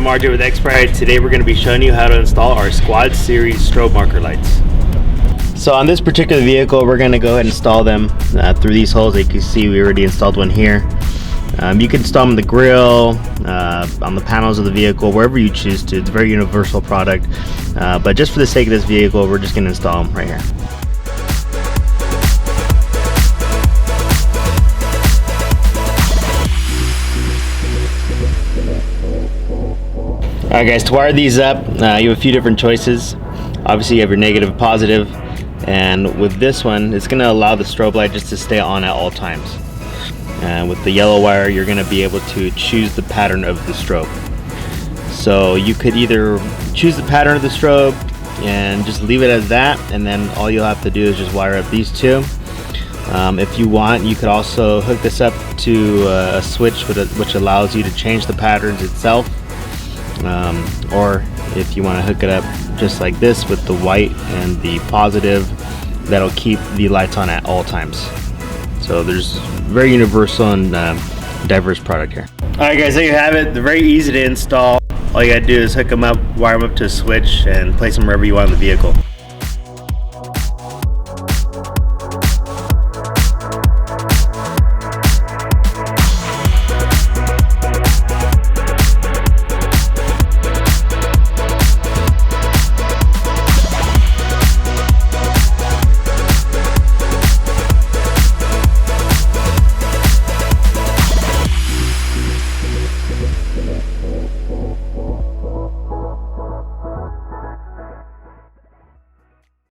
I'm RJ with Xprite. Today we're going to be showing you how to install our Squad Series strobe marker lights. So on this particular vehicle, we're going to go ahead and install them through these holes. As you can see, we already installed one here. You can install them on the grill, on the panels of the vehicle, wherever you choose to. It's a very universal product, but just for the sake of this vehicle, we're just going to install them right here. Alright guys, to wire these up, you have a few different choices. Obviously you have your negative and positive, and with this one, it's going to allow the strobe light just to stay on at all times. And with the yellow wire, you're going to be able to choose the pattern of the strobe. So you could either choose the pattern of the strobe and just leave it as that, and then all you'll have to do is just wire up these two. If you want, you could also hook this up to a switch which allows you to change the patterns itself. Or if you want to hook it up just like this with the white and the positive, that'll keep the lights on at all times. So there's very universal and diverse product here. Alright guys, there you have it. They're very easy to install. All you gotta do is hook them up, wire them up to a switch, and place them wherever you want in the vehicle.